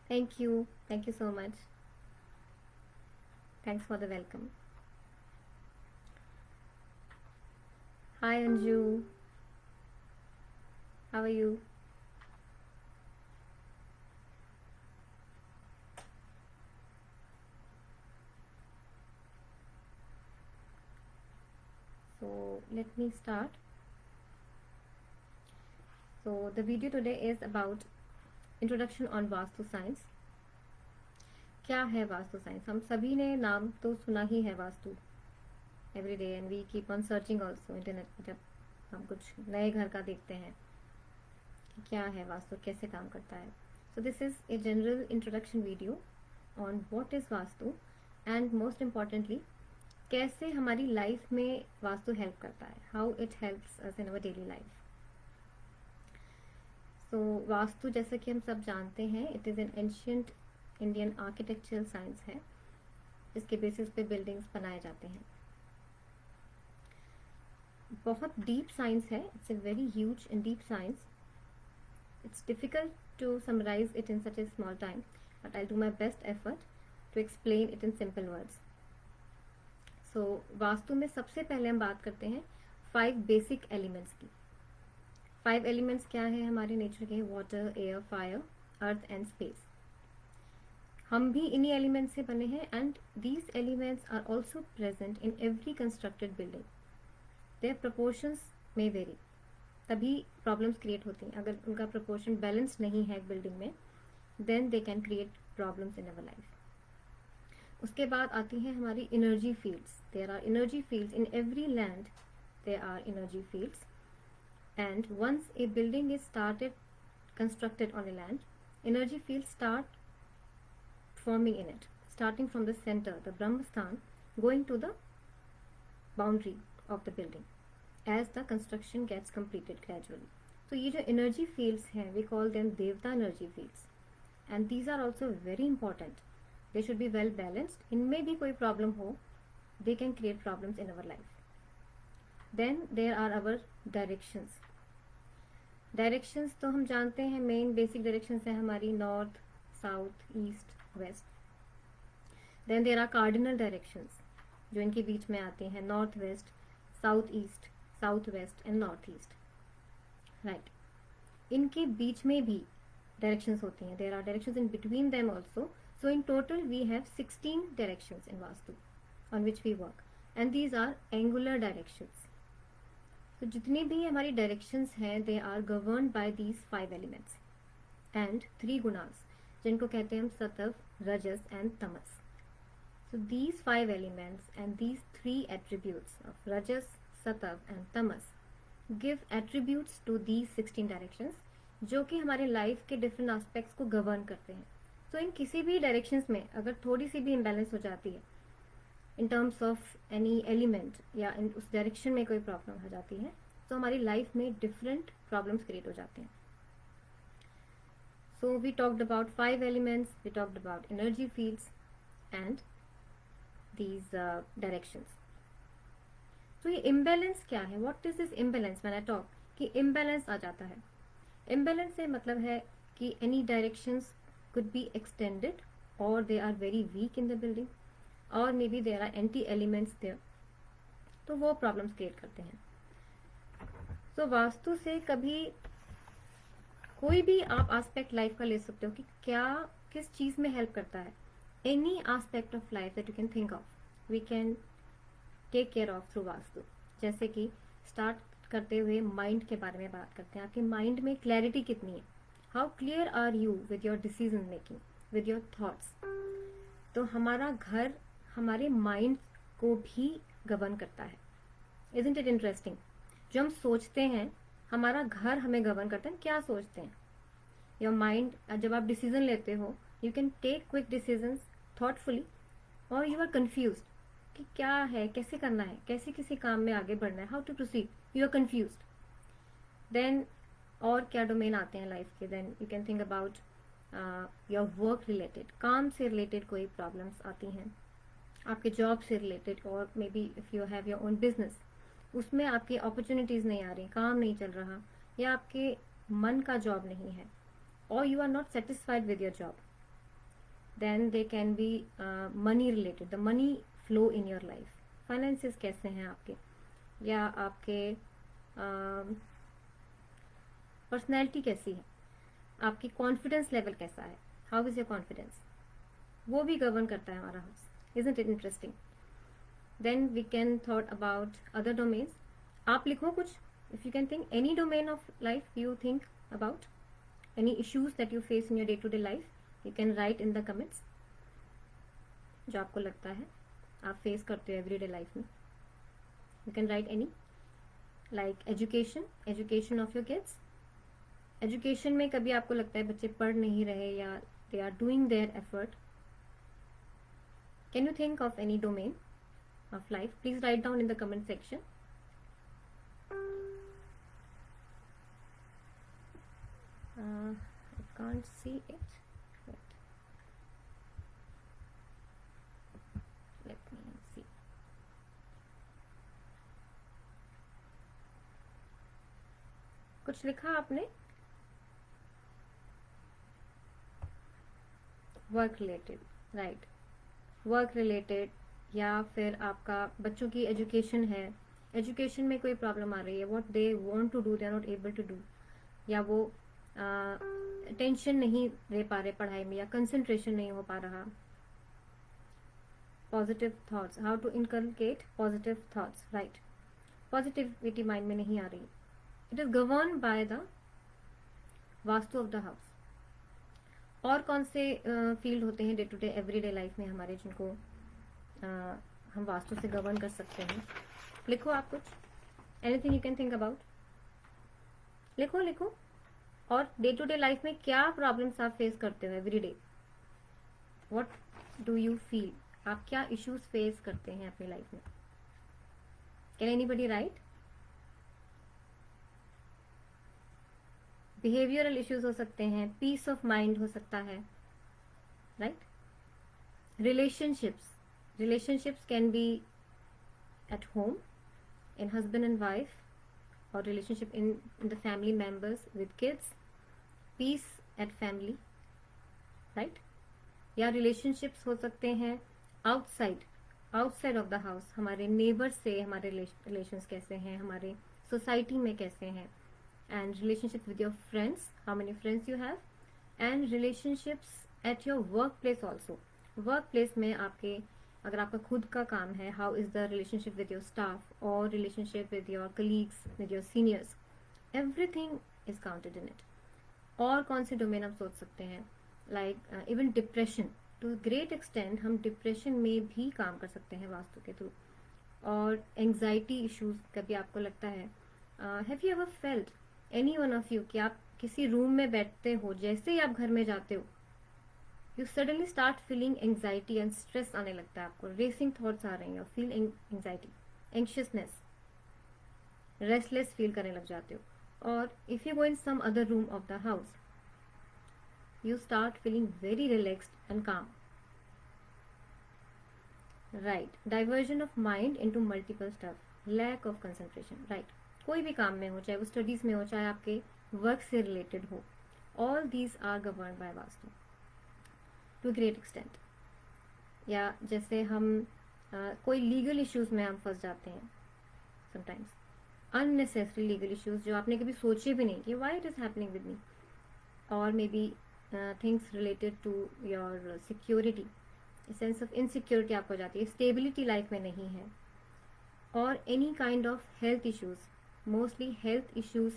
Thank you so much. Thanks for the welcome. Hi Anju, how are you? So let me start. So the video today is about introduction on Vastu Science. क्या है vastu science? हम सभी ने नाम तो सुना ही है vastu, every day, and we keep on searching also internet पर जब हम कुछ नए घर का देखते हैं कि क्या है वास्तु, कैसे काम करता है. So this is a general introduction video on what is vastu and most importantly कैसे हमारी लाइफ में वास्तु हेल्प करता है, how it helps us in our daily life. So vastu जैसा कि हम सब जानते हैं, it is an ancient Indian architectural science है. इसके बेसिस पे बिल्डिंग्स बनाए जाते हैं. बहुत डीप साइंस है. It's a very huge and deep science. It's difficult to summarise it in such a small time, but I do my best effort to explain it in simple words. So vastu में सबसे पहले हम बात करते हैं 5 basic elements की. 5 elements क्या है हमारे नेचर के? Water, air, fire, earth and space. हम भी इन्हीं एलिमेंट्स से बने हैं and these elements are also present in every constructed building. Their proportions में वेरी, तभी प्रॉब्लम्स क्रिएट होती हैं. अगर उनका प्रपोर्शन बैलेंस नहीं है बिल्डिंग में, then they can create problems in our life. उसके बाद आती हैं हमारी energy fields. There are energy fields in every land. There are energy fields, and once a building is constructed on a land, energy fields start forming in it, starting from the center, the Brahmastan, going to the boundary of the building as the construction gets completed gradually. So ये जो energy fields हैं, we call them devta energy fields, and these are also very important. They should be well balanced. इनमें भी कोई problem हो, they can create problems in our life. Then there are our directions. Directions तो हम जानते हैं, main basic directions हैं हमारी north, south, east, west. Then there are cardinal directions जो इनके बीच में आते हैं, north west, south east, south west and north east. Right, इनके बीच में भी डायरेक्शंस होती हैं. There are directions in between them also. So in total we have 16 directions in vastu on which we work, and these are angular directions. तो जितनी भी हमारी डायरेक्शंस हैं, they are governed by these 5 elements and 3 gunas, जिनको कहते हैं हम sattva, rajas and tamas. So these 5 elements and these 3 attributes of rajas, sattva and tamas give attributes to these 16 directions, जो कि हमारे लाइफ के डिफरेंट एस्पेक्ट्स को गवर्न करते हैं. तो इन किसी भी डायरेक्शंस में अगर थोड़ी सी भी इम्बैलेंस हो जाती है in terms of any element, या उस डायरेक्शन में कोई प्रॉब्लम हो जाती है, तो हमारी लाइफ में डिफरेंट प्रॉब्लम्स क्रिएट हो जाते हैं. So we talked about 5 elements, we talked about energy fields and these directions. तो ये इम्बैलेंस क्या है? What is this imbalance? When I talk कि इम्बैलेंस आ जाता है, इम्बैलेंस से मतलब है कि any directions could be extended और they are very weak in the building, और maybe there are anti elements there, तो वो प्रॉब्लम्स क्रिएट करते हैं. तो वास्तु से कभी कोई भी आप एस्पेक्ट लाइफ का ले सकते हो कि क्या किस चीज़ में हेल्प करता है. Any aspect of life that you can think of, we can take care of through vastu. जैसे कि स्टार्ट करते हुए माइंड के बारे में बात करते हैं. आपके माइंड में क्लैरिटी कितनी है? How clear are you with your decision making, with your thoughts? तो हमारा घर हमारे माइंड को भी गवर्न करता है. Isn't it interesting? जो हम सोचते हैं, हमारा घर हमें गवर्न करता है. क्या सोचते हैं? योर माइंड, जब आप डिसीजन लेते हो, you can take quick decisions thoughtfully, और यू आर कंफ्यूज कि क्या है, कैसे करना है, कैसे किसी काम में आगे बढ़ना है, how to proceed, you are confuse. Then और क्या डोमेन आते हैं लाइफ के? Then you can think about your work related, काम से रिलेटेड कोई प्रॉब्लम्स आती हैं, आपके जॉब से रिलेटेड, और may be if you have your own business, उसमें आपकी अपॉर्चुनिटीज़ नहीं आ रही, काम नहीं चल रहा, या आपके मन का जॉब नहीं है, और you are not satisfied with your job. Then they can be money related, the money flow in your life, finances कैसे हैं आपके, या आपके पर्सनैलिटी कैसी है, आपकी कॉन्फिडेंस लेवल कैसा है, हाउ इज योर कॉन्फिडेंस, वो भी गवर्न करता है हमारा house. Isn't it interesting? Then we can thought about other domains. आप लिखो कुछ, if you can think any domain of life you think about, any issues that you face in your day to day life, you can write in the comments. जो आपको लगता है आप फेस करते हो एवरीडे लाइफ में, you can write any. Like education of your kids. Education में कभी आपको लगता है बच्चे पढ़ नहीं रहे या they are doing their effort. Can you think of any domain of life? Please write down in the comment section. I can't see it. Wait. Let me see. कुछ लिखा आपने? Work related, right. Work related, या फिर आपका बच्चों की education है, education में कोई प्रॉब्लम आ रही है, what they want to do they are not able to do, या वो अटेंशन नहीं दे पा रहे पढ़ाई में, या कंसंट्रेशन नहीं हो पा रहा. Positive thoughts, how to inculcate positive thoughts, right. Positivity mind में नहीं आ रही. It is govern by the vastu of the house. और कौन से फील्ड होते हैं day to day everyday life में हमारे, जिनको हम वास्तु से गवर्न कर सकते हैं? लिखो आप कुछ, anything you can think about. लिखो लिखो. और डे टू डे लाइफ में क्या प्रॉब्लम्स आप फेस करते हो every day, what do you feel, आप क्या इश्यूज फेस करते हैं अपनी लाइफ में? Can anybody right? Behavioural issues हो सकते हैं, पीस ऑफ माइंड हो सकता है, right. Relationships can be at home, in husband and wife, or relationship in the family members with kids, peace at family, right. या relationships हो सकते हैं outside of the house, हमारे neighbors से हमारे relations कैसे हैं, हमारे society में कैसे हैं, and relationships with your friends, how many friends you have, and relationships at your workplace also. workplace में आपके, अगर आपका खुद का काम है, how is the relationship with your staff, और relationship with your colleagues, with your seniors, everything is counted in it. और कौन से डोमेन हम सोच सकते हैं? Like even depression, to great extent हम डिप्रेशन में भी काम कर सकते हैं वास्तु के थ्रू. और एंग्जाइटी इश्यूज, कभी आपको लगता है, have you ever felt, any one of you, कि आप किसी रूम में बैठते हो, जैसे ही आप घर में जाते हो you suddenly start feeling anxiety and stress आने लगता है आपको, रेसिंग थॉट्स आ रहे हैं, feel anxiety, anxiousness, restless feel करने लग जाते हो. और if you go in some other room of the house you start feeling very relaxed and calm, right. Diversion of mind into multiple stuff, lack of concentration, right. कोई भी काम में हो, चाहे वो स्टडीज में हो, चाहे आपके वर्क से रिलेटेड हो, all these are govern by vastu to great extent. या जैसे हम कोई लीगल इश्यूज में हम फंस जाते हैं समटाइम्स, अननेसेसरी लीगल इश्यूज जो आपने कभी सोचे भी नहीं कि why it is happening with me, और maybe things related to your security, sense of insecurity आपको हो जाती है, स्टेबिलिटी लाइफ में नहीं है. और any kind of health issues, mostly health issues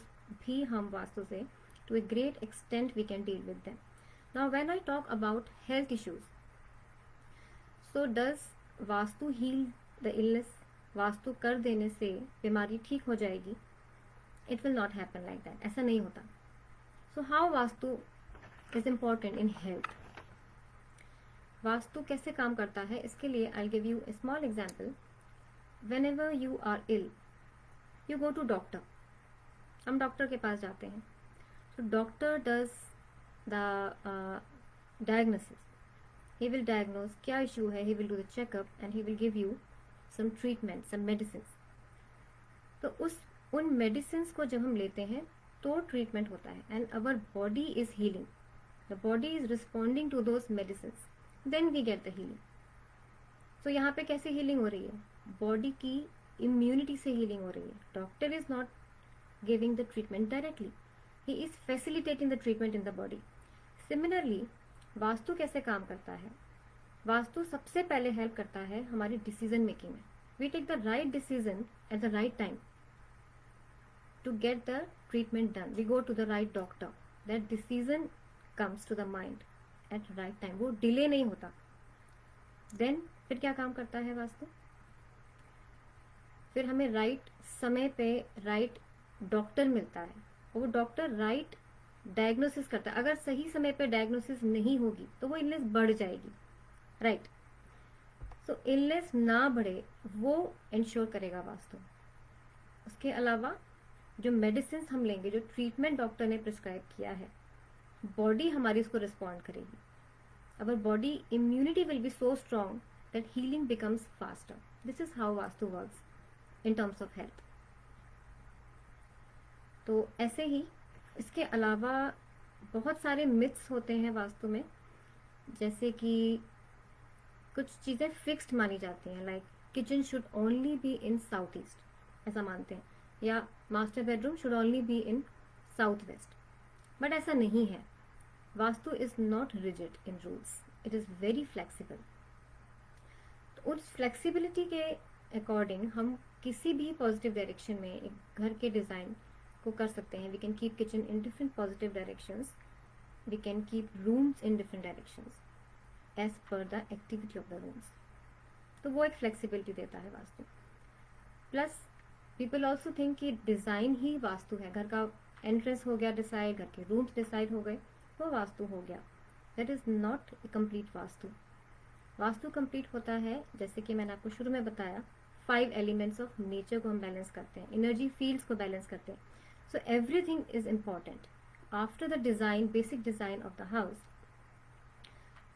भी हम वास्तु से to a great extent we can deal with them. Now when I talk about health issues, so does vastu heal the illness? Vastu कर देने से बीमारी ठीक हो जाएगी? It will not happen like that. ऐसा नहीं होता. So how vastu is important in health? Vastu कैसे काम करता है, इसके लिए I'll give you a small example. Whenever you are ill, you go to doctor. हम डॉक्टर के पास जाते हैं. So doctor does the diagnosis. He will diagnose क्या issue है, he will do the checkup and he will give you some treatment, some medicines. तो उन medicines को जब हम लेते हैं तो treatment होता है and our body is healing. The body is responding to those medicines. Then we get the healing. So यहाँ पे कैसे हीलिंग हो रही है? बॉडी की इम्यूनिटी से हीलिंग हो रही है. Doctor is not giving the treatment directly, he is facilitating the treatment in the body. Similarly vastu कैसे काम करता है? वास्तु सबसे पहले हेल्प करता है हमारी डिसीजन मेकिंग में. We take the right decision at the right time to get the treatment done. We go to the right doctor. That decision comes to the mind at right time. वो delay नहीं होता. Then फिर क्या काम करता है वास्तु? फिर हमें राइट समय पे राइट डॉक्टर मिलता है. वो डॉक्टर राइट डायग्नोसिस करता है. अगर सही समय पे डायग्नोसिस नहीं होगी तो वो इलनेस बढ़ जाएगी. राइट. सो इलनेस ना बढ़े वो इंश्योर करेगा वास्तु. उसके अलावा जो मेडिसिन हम लेंगे, जो ट्रीटमेंट डॉक्टर ने प्रिस्क्राइब किया है, बॉडी हमारी उसको रिस्पॉन्ड करेगी. Our body immunity will be so strong that healing becomes faster. This is how vastu works in terms of health. तो ऐसे ही इसके अलावा बहुत सारे मिथ्स होते हैं वास्तु में. जैसे कि कुछ चीज़ें फिक्स्ड मानी जाती हैं, like kitchen should only be in south east, ऐसा मानते हैं, या master bedroom should only be in south waste. But ऐसा नहीं है. Vastu is not rigid in rules, it is very flexible. तो उस फ्लेक्सिबिलिटी के अकॉर्डिंग हम किसी भी पॉजिटिव डायरेक्शन में एक घर के डिज़ाइन को कर सकते हैं. We can keep kitchen in different positive directions, we can keep rooms in different directions as per the activity of the rooms. तो वो एक फ्लेक्सिबिलिटी देता है vastu. Plus people also think कि डिज़ाइन ही वास्तु है. घर का एंट्रेंस हो गया डिसाइड, घर के रूम्स डिसाइड हो गए, वो वास्तु हो गया. That is not a complete vastu. Vastu complete होता है, जैसे कि मैंने आपको शुरू में बताया, 5 एलिमेंट्स ऑफ नेचर को हम बैलेंस करते हैं, एनर्जी फील्ड्स को बैलेंस करते हैं. So everything is important. After the design, basic design of the house,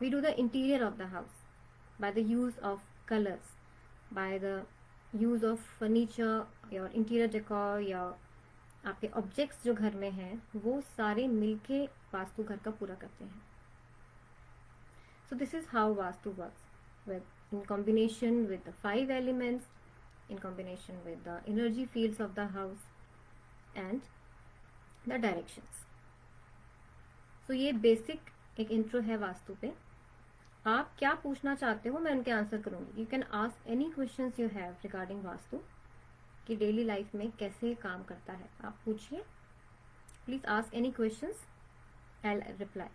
we do the interior of the house by the use of colours, by the use of furniture या interior decor, या आपके objects जो घर में हैं वो सारे मिलके वास्तु घर का पूरा करते हैं. So this is how vastu works, with in combination with the 5 elements, in combination with the energy fields of the house and the directions. So ये बेसिक एक इंट्रो है वास्तु पे. आप क्या पूछना चाहते हो मैं उनके आंसर करूंगी. You can ask any questions you have regarding vastu, कि डेली लाइफ में कैसे काम करता है. आप पूछिए, please ask any questions, I will reply.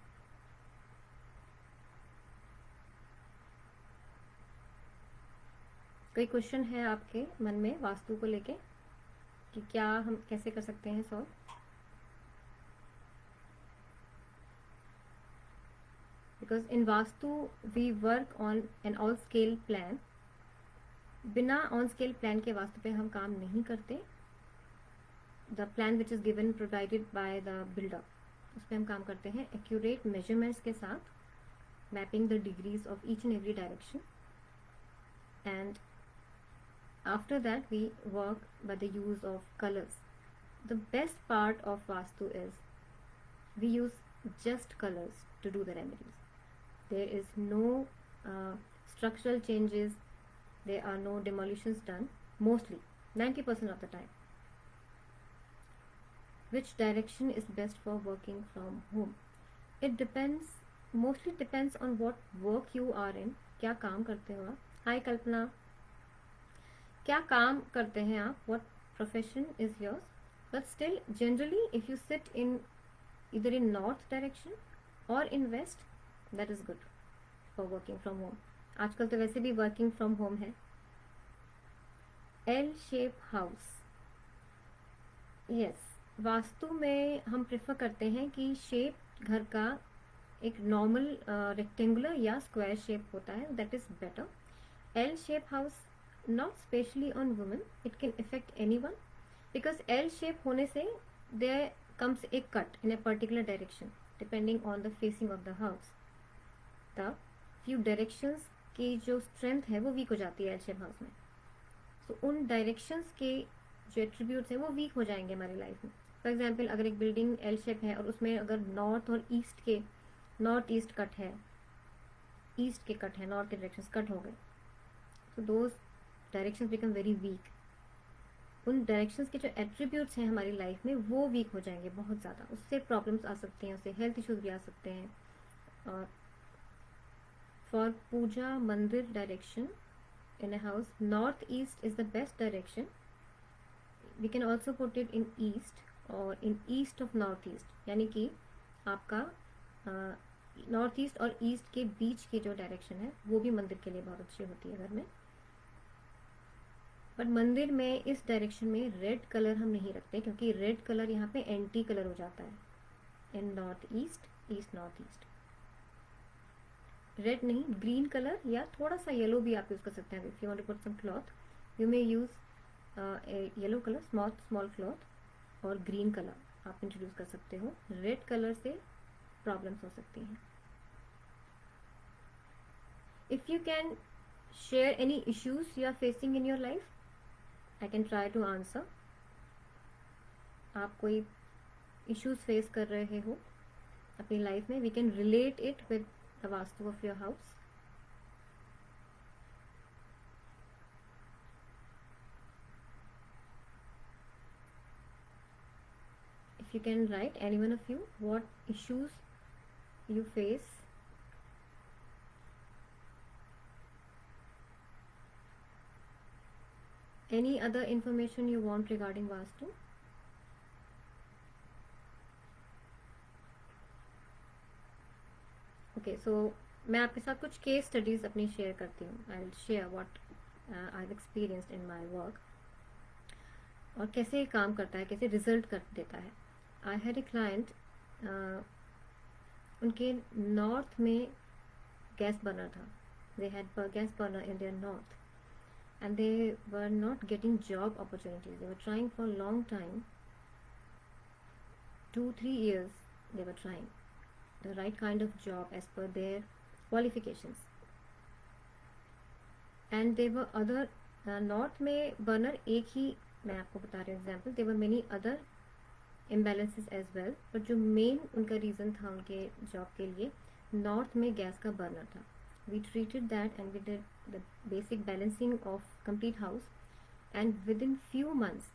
कोई क्वेश्चन है आपके मन में वास्तु को लेके कि क्या हम कैसे कर सकते हैं solve? Because in Vastu we work on an all scale plan. बिना ऑन स्केल प्लान के वास्तु पे हम काम नहीं करते. The plan which is given provided by the builder, उस पर हम काम करते हैं एक्यूरेट मेजरमेंट्स के साथ, mapping the degrees of each and every direction. And after that we work by the use of colours. The best part of vastu is we use just colors to do the remedies. There is no structural changes, there are no demolitions done, mostly 90% of the time. Which direction is best for working from home? It depends, mostly depends on what work you are in. क्या काम करते हो आप? Hi कल्पना, क्या काम करते हैं आप? What profession is yours? But still, generally, if you sit in either in north direction or in west, that is good for working from home. आजकल तो वैसे भी working from home है. L shape house, yes, vastu में हम prefer करते हैं कि शेप घर का एक नॉर्मल रेक्टेंगुलर या स्क्वायर शेप होता है, that is better. L shape house not specially on women, it can affect anyone, because L shape होने से there comes a cut in a particular direction depending on the facing of the house. The few directions की जो strength है वो weak हो जाती है L shape house में. So उन directions के जो attributes हैं वो weak हो जाएंगे हमारी लाइफ में. For example, अगर एक building L shape है और उसमें अगर north और east के north east cut है, ईस्ट के कट है, नॉर्थ के डायरेक्शंस कट हो गए, तो those directions become very weak. उन डायरेक्शंस के जो एट्रीब्यूट्स हैं हमारी लाइफ में वो वीक हो जाएंगे बहुत ज़्यादा, उससे प्रॉब्लम्स आ सकती हैं, उससे हेल्थ इश्यूज भी आ सकते हैं। और for puja mandir direction in a house, north east is the best direction. We can also put it in east और in east of north east, यानी कि आपका नॉर्थ ईस्ट और ईस्ट के बीच की जो डायरेक्शन है वो भी मंदिर के लिए बहुत अच्छी होती है घर में। बट मंदिर में इस डायरेक्शन में रेड कलर हम नहीं रखते, क्योंकि रेड कलर यहाँ पे एंटी कलर हो जाता है in north east, east north east. Red नहीं, ग्रीन कलर या थोड़ा सा येलो भी आप यूज़ कर सकते हैं। If you want to put some cloth you may use yellow colour, small cloth, और ग्रीन कलर आप इंट्रोड्यूस कर सकते हो। रेड कलर से प्रॉब्लम्स हो सकती हैं। If you can share any issues you are facing in your life, I can try to answer. आप कोई इश्यूज फेस कर रहे हो अपनी लाइफ में, we can relate it with the vastu of your house. If you can write, any one of you, what issues you face, any other information you want regarding Vastu. Okay, so मैं आपके साथ कुछ case studies अपनी share करती हूँ। I will share what I have experienced in my work, और कैसे ये काम करता है, कैसे रिजल्ट कर देता है। आई हैड ए क्लाइंट, उनके नॉर्थ में गैस बर्नर था। They had gas burner in their north and they were not getting job opportunities. They were trying for a long time, 2-3 years they were trying the right kind of job as per their qualifications. And there were other north में burner एक ही मैं आपको बता रही हूँ example, there were many other imbalances as well, but जो main उनका reason था उनके job के लिए north में गैस का burner था। We treated that and we did the basic balancing of complete house, and within few months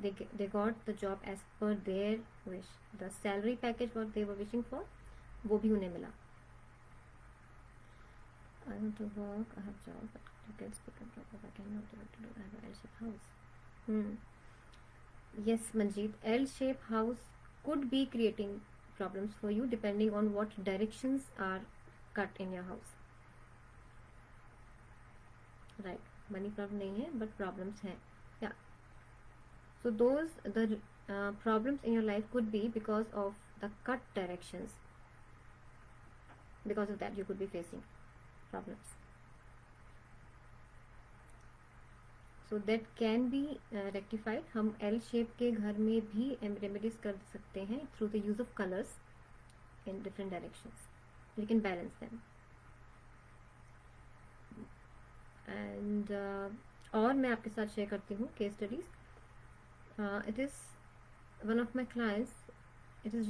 they got the job as per their wish. The salary package what they were wishing for वो भी उन्हें मिला। I want to work, I have job, but you can speak up, I cannot do it. I have an L-shaped house. Yes, Manjeet, L-shaped house could be creating problems for you depending on what directions are cut in your house. Right, money problem नहीं है, but problems हैं. Yeah. So those problems in your life could be because of the cut directions. Because of that, you could be facing problems. So that can be rectified. हम L shape के घर में भी remedies कर सकते हैं through the use of colors in different directions. We can balance them. And और मैं आपके साथ शेयर करती हूँ case studies. It is one of my clients. It is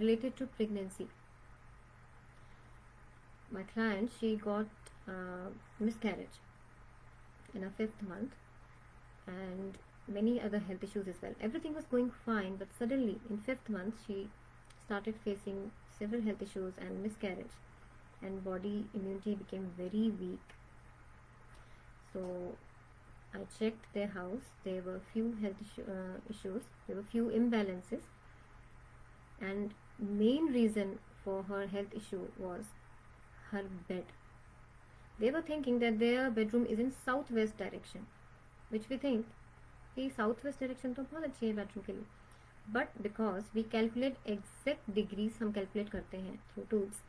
related to pregnancy. My client, she got miscarriage in her 5th month and many other health issues as well. Everything was going fine, but suddenly in 5th month she started facing several health issues and miscarriage, and body immunity became very weak. So I checked their house. There were few health issues. There were few imbalances, and main reason for her health issue was her bed. They were thinking that their bedroom is in southwest direction, which we think कि southwest direction तो बहुत अच्छी है bedroom के लिए, but because we calculate exact degrees, हम calculate करते हैं through tools,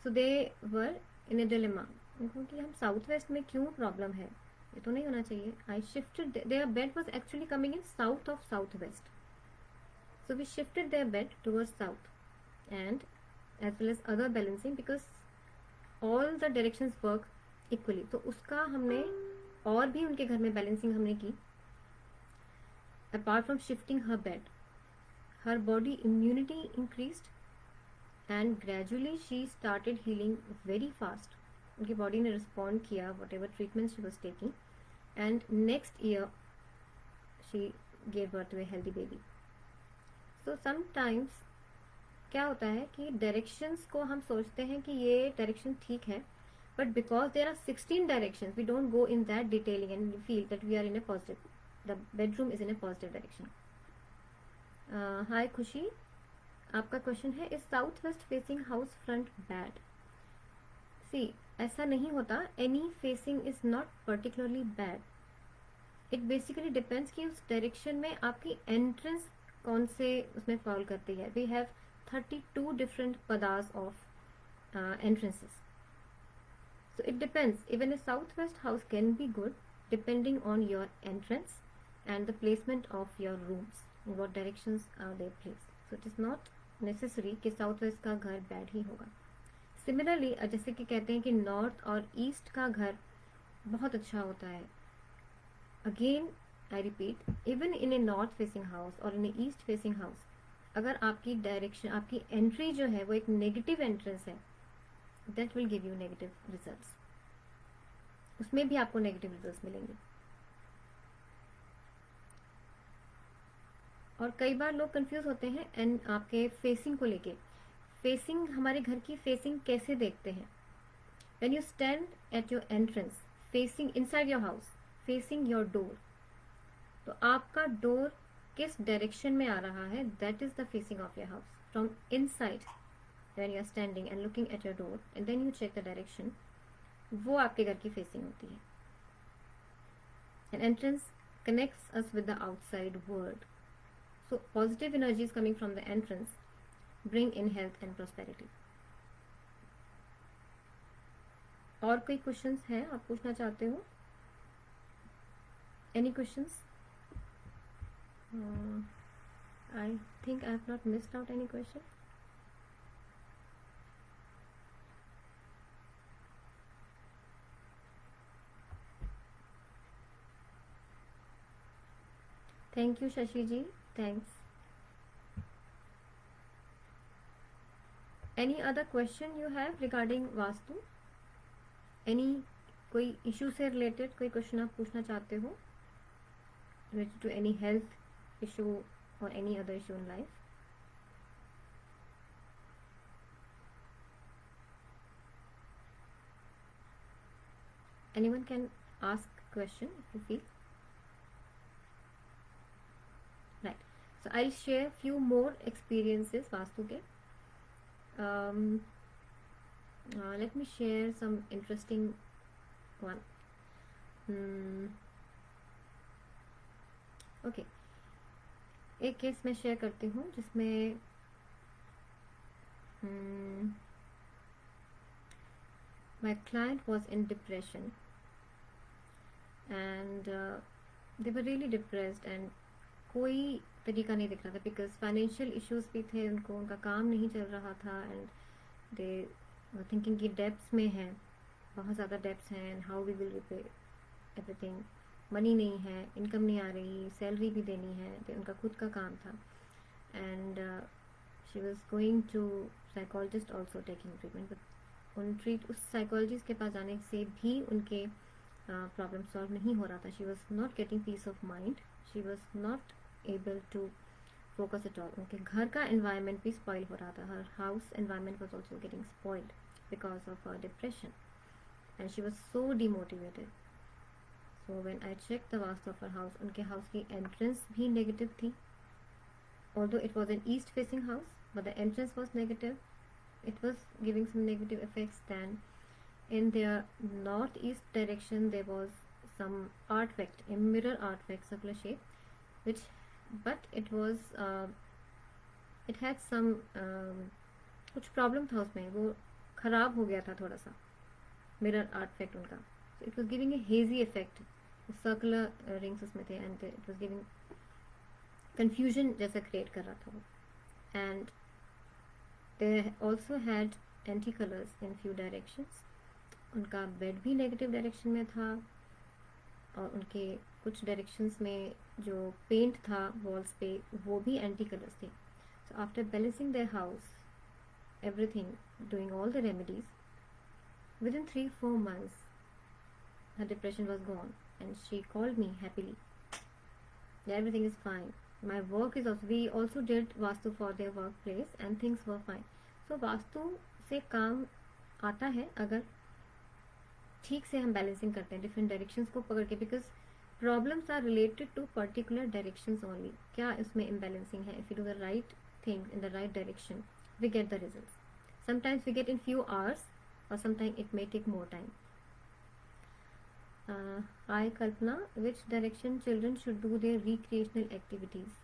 so they were in a dilemma. उनको कि हम southwest में क्यों problem है, ये तो नहीं होना चाहिए. I shifted, their bed was actually coming in south of southwest, so we shifted their bed towards south, and as well as other balancing because all the directions work equally. तो उसका हमने और भी उनके घर में बैलेंसिंग हमने की. Apart from shifting her bed, her body immunity increased, and gradually she started healing very fast. उनकी बॉडी ने रिस्पॉन्ड किया whatever treatment she was taking, and next year she gave birth to a healthy baby. So sometimes क्या होता है कि directions को हम सोचते हैं कि ये डायरेक्शन ठीक है, but because there are 16 directions, we don't go in that detailing and we feel that we are in a positive, the bedroom is in a positive direction. Hi खुशी, आपका क्वेश्चन है, is south west facing house front bad? See, ऐसा नहीं होता. Any facing is not particularly bad. It basically depends कि उस direction में आपकी एंट्रेंस कौन से उसमें फॉल करती है. We have 32 different padas of entrances. So it depends. Even a southwest house can be good depending on your entrance and the placement of your rooms. In what directions are they placed? So it is not necessary कि southwest का घर bad ही होगा. Similarly, जैसे कि कहते हैं कि north और east का घर बहुत अच्छा होता है. Again, I repeat, even in a north facing house or in a east facing house, अगर आपकी डायरेक्शन, आपकी एंट्री जो है वो एक नेगेटिव एंट्रेंस है, that will give you negative results. उसमें भी आपको नेगेटिव रिजल्ट्स मिलेंगे. और कई बार लोग कंफ्यूज होते हैं एंड आपके फेसिंग को लेके. फेसिंग, हमारे घर की फेसिंग कैसे देखते हैं? When you stand at your entrance facing inside your house, facing your door, तो आपका डोर किस डायरेक्शन में आ रहा है, that is the facing of your house. From inside when you are standing and looking at your door and then you check the direction, वो आपके घर की फेसिंग होती है. An entrance connects us with the outside world. So positive energies coming from the entrance bring in health and prosperity. और कोई questions हैं आप पूछना चाहते हो? Any questions? I think I have not missed out any question. Thank you, Shashi ji. Thanks. Any other question you have regarding Vastu? Any कोई issue से related कोई क्वेश्चन आप पूछना चाहते हो related to any health issue or any other issue in life? Anyone can ask question if you feel. Right. So I'll share few more experiences Vastu ke. Let me share some interesting one. Okay. एक case मैं share करती हूँ जिसमें my client was in depression and they were really depressed and कोई तरीका नहीं दिख रहा था बिकॉज फाइनेंशियल इश्यूज भी थे उनको, उनका काम नहीं चल रहा था एंड दे थिंकिंग कि डेब्ट्स में हैं, बहुत ज़्यादा डेब्ट्स हैं and how we will repay everything. Money नहीं है, इनकम नहीं आ रही, सैलरी भी देनी है, तो उनका खुद का काम था and she was going to psychologist also taking treatment. उस साइकोलॉजिस्ट के पास जाने से भी उनके प्रॉब्लम सॉल्व नहीं हो रहा था. She was not getting peace of mind, she was not able to focus at all. उनके घर का environment भी spoil हो रहा था. her house environment was also getting spoiled because of her depression and she was so demotivated. So when I checked the vastu of her house, उनके house की entrance भी negative थी. Although it was an east facing house, but the entrance was negative. It was giving some negative effects. Then in their northeast direction there was some artifact, a mirror artifact, circular shape, which but it was it had some कुछ problem था उसमें, वो ख़राब हो गया था थोड़ा सा मिरर आर्टिफैक्ट उनका. So it was giving a hazy effect. Circular rings उसमें थे and it was giving confusion जैसा क्रिएट कर रहा था वो. And they also had anti colours in few directions. उनका बेड भी नेगेटिव डायरेक्शन में था और उनके कुछ डायरेक्शंस में जो पेंट था वॉल्स पे वो भी एंटी कलर्स थे. So after balancing their house everything, doing all the remedies. Within 3-4 months, her depression was gone, and she called me happily. Yeah, everything is fine. My work is also, we also did vastu for their workplace and things were fine. So vastu से काम आता है अगर ठीक से हम balancing करते हैं डिफरेंट डायरेक्शंस को पकड़ के, because problems are related to particular directions only. क्या इसमें इम्बैलेंसिंग है? If you do the right thing in the right direction, we get the results. Sometimes we get in few hours, or sometimes it may take more time. Hi Kalpana, which direction children should do their recreational activities?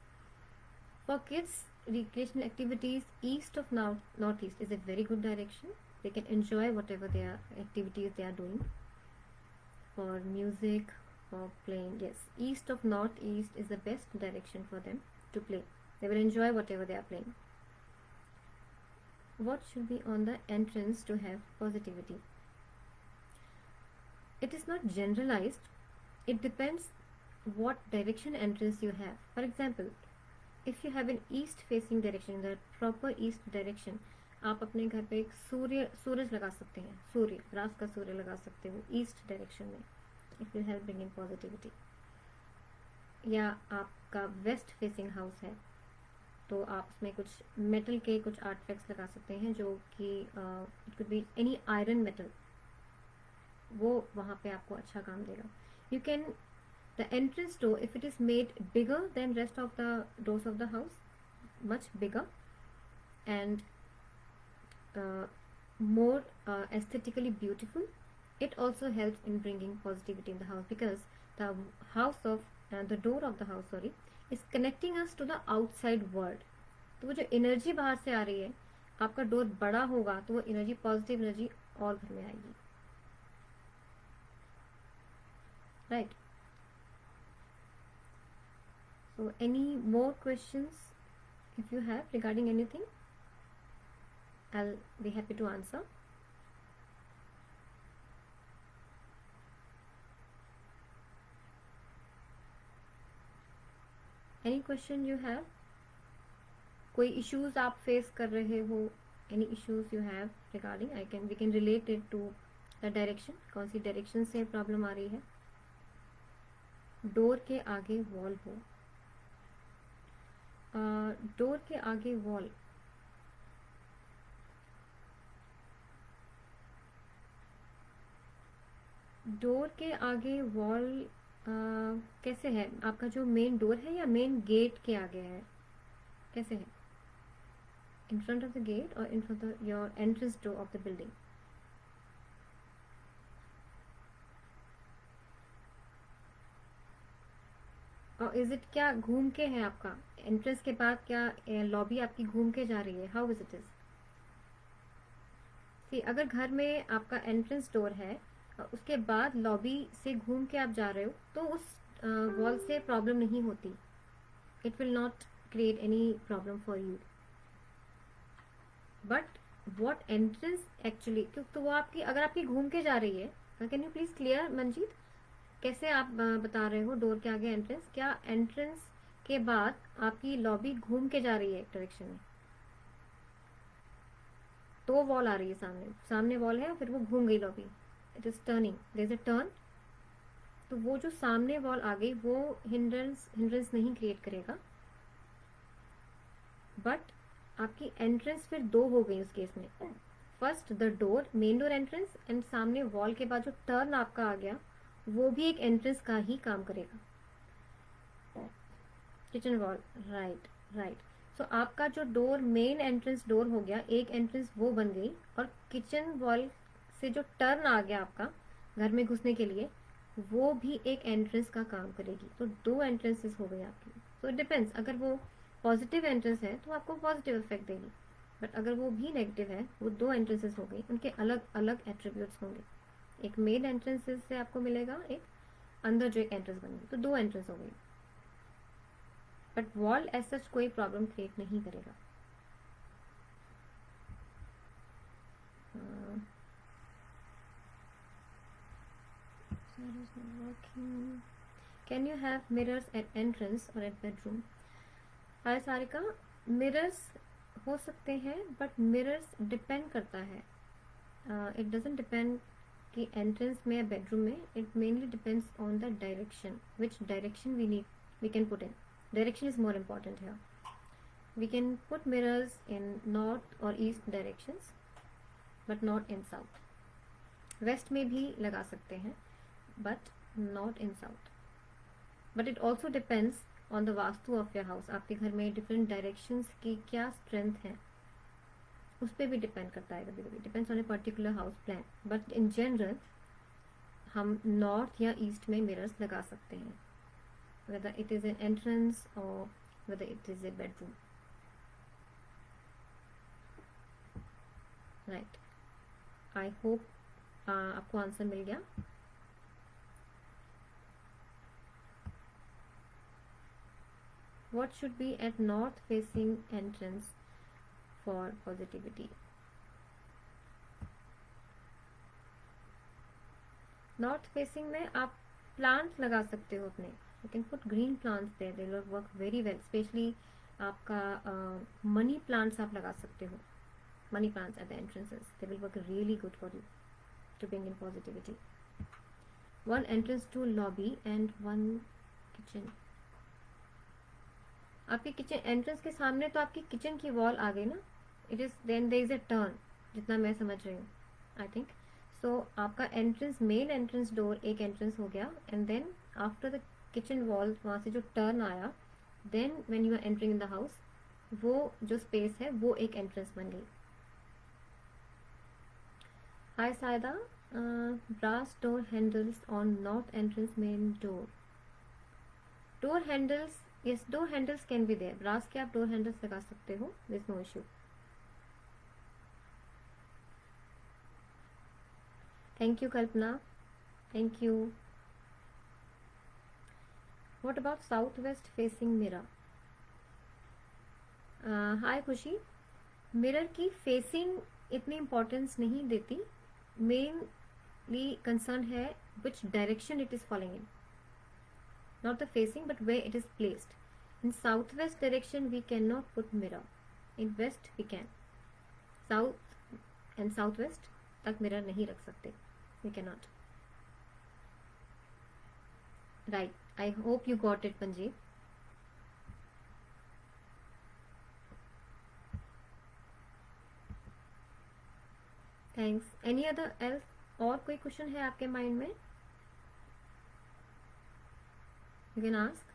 For kids, recreational activities east of northeast is a very good direction. They can enjoy whatever their activities they are doing. For music, for playing, yes, east of northeast is the best direction for them to play. They will enjoy whatever they are playing. What should be on the entrance to have positivity? It is not generalized. It depends what direction entrance you have. For example, if you have an east facing direction, the proper east direction, आप अपने घर पे एक सूरज लगा सकते हैं, सूर्य, रात का सूर्य लगा सकते हो ईस्ट डायरेक्शन में. It will help bring in positivity. या आपका वेस्ट फेसिंग हाउस है तो आप उसमें कुछ मेटल के कुछ आर्टिफैक्ट्स लगा सकते हैं जो कि it could be any iron metal, वो वहाँ पे आपको अच्छा काम देगा. You can the entrance door, if it is made bigger than rest of the doors of the house, much bigger and more aesthetically beautiful, it also helps in bringing positivity in the house, because the house of the door of the house, sorry, is connecting us to the outside world. तो वो जो energy बाहर से आ रही है, आपका door बड़ा होगा तो वो एनर्जी, पॉजिटिव एनर्जी और घर में आएगी. Right. So any more questions if you have regarding anything, I'll be happy to answer. Any question you have? कोई issues आप face कर रहे हो? Any issues you have regarding? We can relate it to the direction. कौन सी direction से problem आ रही है? Door के आगे वॉल हो. डोर के आगे वॉल, डोर के आगे वॉल कैसे है? आपका जो मेन डोर है या मेन गेट के आगे है? कैसे है? In front of the gate और in front of your entrance door of the building? और इज इट क्या घूम के है आपका? एंट्रेंस के बाद क्या लॉबी आपकी घूम के जा रही है? How is it is? See, अगर घर में आपका एंट्रेंस डोर है और उसके बाद लॉबी से घूम के आप जा रहे हो तो उस वॉल से प्रॉब्लम नहीं होती. It will not create any problem for you. But what entrance actually, क्योंकि तो वो आपकी, अगर आपकी घूम के जा रही है, can you please clear Manjeet, कैसे आप बता रहे हो डोर के आगे एंट्रेंस? क्या एंट्रेंस के बाद आपकी लॉबी घूम के जा रही है एक डायरेक्शन में? तो वॉल आ रही है सामने वॉल है, फिर वो घूम गई lobby, it is turning, there is a turn. तो वो जो सामने वॉल आ गई वो हिंड्रेंस नहीं क्रिएट करेगा. बट आपकी एंट्रेंस फिर दो हो गई उस केस में. First the door, main door entrance, and सामने वॉल के बाद जो टर्न आपका आ गया वो भी एक एंट्रेंस का ही काम करेगा. Kitchen wall, right. सो आपका जो डोर मेन एंट्रेंस डोर हो गया, एक एंट्रेंस वो बन गई, और किचन वॉल से जो टर्न आ गया आपका घर में घुसने के लिए, वो भी एक एंट्रेंस का काम करेगी. तो दो एंट्रेंसेस हो गई आपकी. सो इट डिपेंड्स, अगर वो पॉजिटिव एंट्रेंस है तो आपको पॉजिटिव इफेक्ट देगी, बट अगर वो भी नेगेटिव है, वो दो एंट्रेंसेस हो गई, उनके अलग अलग एट्रीब्यूट्स होंगे. एक मेन एंट्रेंस से आपको मिलेगा, एक अंदर जो एक एंट्रेंस बनेगी, तो दो एंट्रेंस हो गई. बट वॉल एज सच कोई प्रॉब्लम क्रिएट नहीं करेगा. Can you have mirrors at entrance और at bedroom? Hi Sarika, mirrors हो सकते हैं, बट मिरर्स डिपेंड करता है. इट डजेंट डिपेंड कि एंट्रेंस में या बेडरूम में. It mainly depends on the direction, which direction we can put in. Direction is more important है. We can put mirrors in north or east directions, but not in south. West में भी लगा सकते हैं, but not in south. But it also depends on the vastu of your house. आपके घर में different directions की क्या strength है, उस पर भी डिपेंड करता है. कभी कभी depends on a particular house plan, but in general हम नॉर्थ या ईस्ट में मिरर्स लगा सकते हैं, whether it is an entrance or whether it is a bedroom. Right. I hope आपको आंसर मिल गया. What should be at north facing entrance for positivity? North facing में आप प्लांट्स लगा सकते हो अपने. You can put green plants there, they will work very well. Especially आपका money plants आप लगा सकते हो. Money plants at the entrances, they will work really good for you to bring in positivity. One entrance to lobby and one kitchen. आपकी kitchen entrance के सामने तो आपकी किचन की वॉल आ गई ना. It is then there is a turn, जितना मैं समझ रही हूँ आई थिंक. सो आपका एंट्रेंस, मेन एंट्रेंस डोर एक एंट्रेंस हो गया, and then after the kitchen wall वहाँ से जो टर्न आया, then when you are entering in the house, वो जो स्पेस है वो एक एंट्रेंस बन गई. Hi Saida, brass door handles on north entrance main door. Door handles, yes, door handles can be there. Brass के आप door handles लगा सकते हो. There's no issue. Thank you Kalpana. Thank you. What about southwest facing mirror? Hi Khushi. Mirror की facing इतनी importance नहीं देती. Mainly concern है which direction it is following in, not the facing but where it is placed. In south west direction we can not put mirror. In west we can. South and south west तक mirror नहीं रख सकते. We can not. Right. I hope you got it पंजीब. Thanks. Any other else? और कोई question है आपके mind में? You can ask.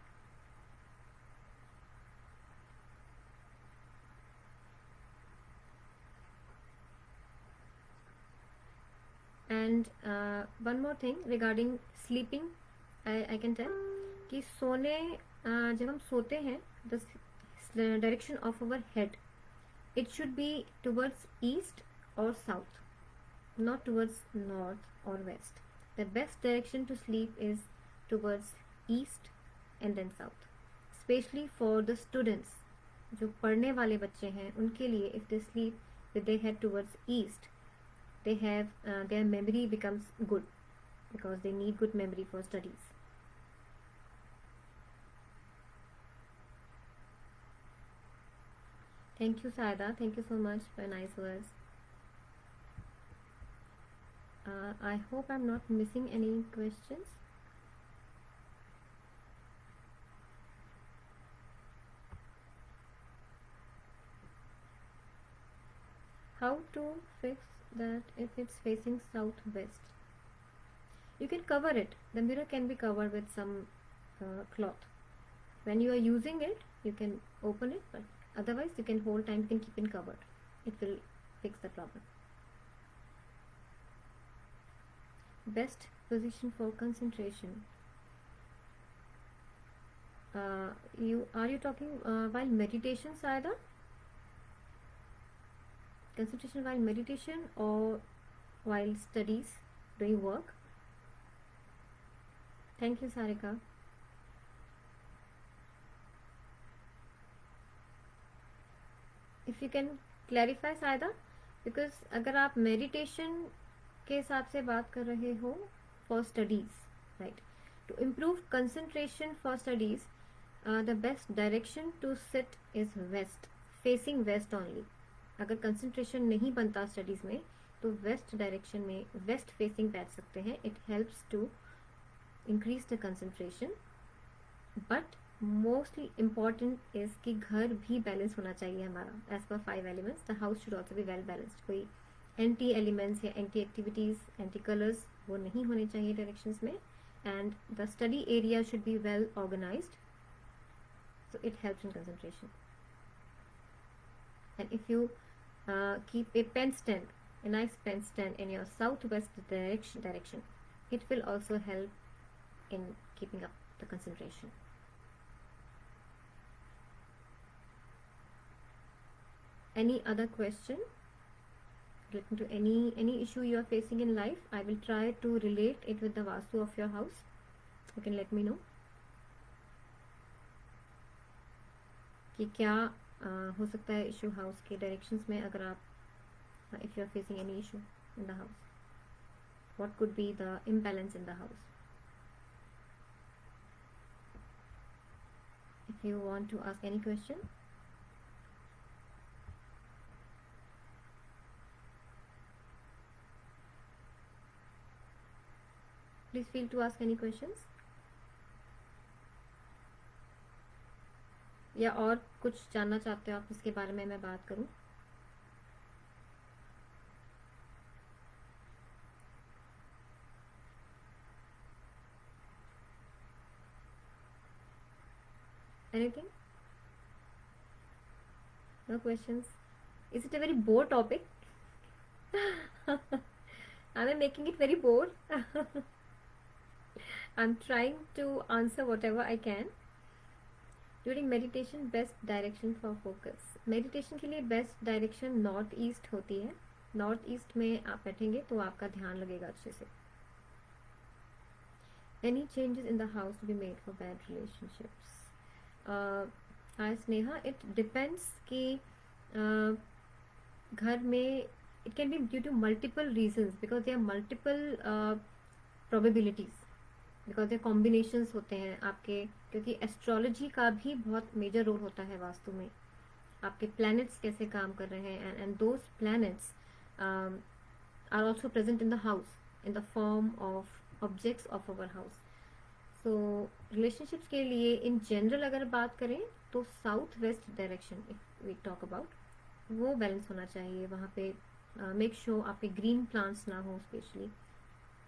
And one more thing regarding sleeping, I can tell कि सोने जब हम सोते हैं, the direction of our head, it should be towards east और south, not towards north or west. The best direction to sleep is towards east and then south. Especially for the students, जो पढ़ने वाले बच्चे हैं, उनके लिए if they sleep with their head towards east, they have their memory becomes good because they need good memory for studies. Thank you Saida, thank you so much for nice words. I hope I'm not missing any questions. How to fix that if it's facing southwest? You can cover it. The mirror can be covered with some cloth. When you are using it, you can open it, but otherwise you can hold time, you can keep it covered. It will fix the problem. Best position for concentration. Are you talking while meditation, Saida? Concentration while meditation or while studies, doing work? Thank you Sarika. If you can clarify Saida, because अगर आप meditation के हिसाब से बात कर रहे हो for studies, right, to improve concentration for studies, the best direction to sit is west facing west only. अगर कंसंट्रेशन नहीं बनता स्टडीज़ में तो वेस्ट डायरेक्शन में वेस्ट फेसिंग बैठ सकते हैं. It helps to increase the concentration. But mostly important is कि घर भी बैलेंस होना चाहिए हमारा. As per 5 elements the house should also be well balanced. कोई एंटी एलिमेंट्स या एंटी एक्टिविटीज़, एंटी कलर्स वो नहीं होने चाहिए डायरेक्शंस में. And the study area should be well organised, so it helps in concentration. And if you keep a pen stand, a nice pen stand in your southwest direction, it will also help in keeping up the concentration. Any other question relating to any issue you are facing in life? I will try to relate it with the vastu of your house. You can let me know कि क्या हो सकता है issue house के directions में. अगर आप if you are facing any issue in the house, what could be the imbalance in the house. If you want to ask any question, please feel to ask any questions. या और कुछ जानना चाहते हो आप इसके बारे में मैं बात करूं. Anything? No questions? Is it a very bore topic? I am making it very bore. I am trying to answer whatever I can. During meditation best direction for focus. Meditation के लिए best direction north east होती है. North east में आप बैठेंगे तो आपका ध्यान लगेगा अच्छे से. Any changes in the house to be made for bad relationships? Hi Sneha, it depends कि घर में it can be due to multiple reasons because they are multiple probabilities, because ये कॉम्बिनेशंस होते हैं आपके. क्योंकि एस्ट्रोलॉजी का भी बहुत मेजर रोल होता है वास्तु में. आपके प्लैनेट्स कैसे काम कर रहे हैं and those planets are also present in the house in the form of objects of our house. So relationships के लिए इन जनरल अगर बात करें तो south west direction if we talk about, वो बैलेंस होना चाहिए. वहाँ पे मेक श्योर आपके ग्रीन प्लांट्स ना हो स्पेशली,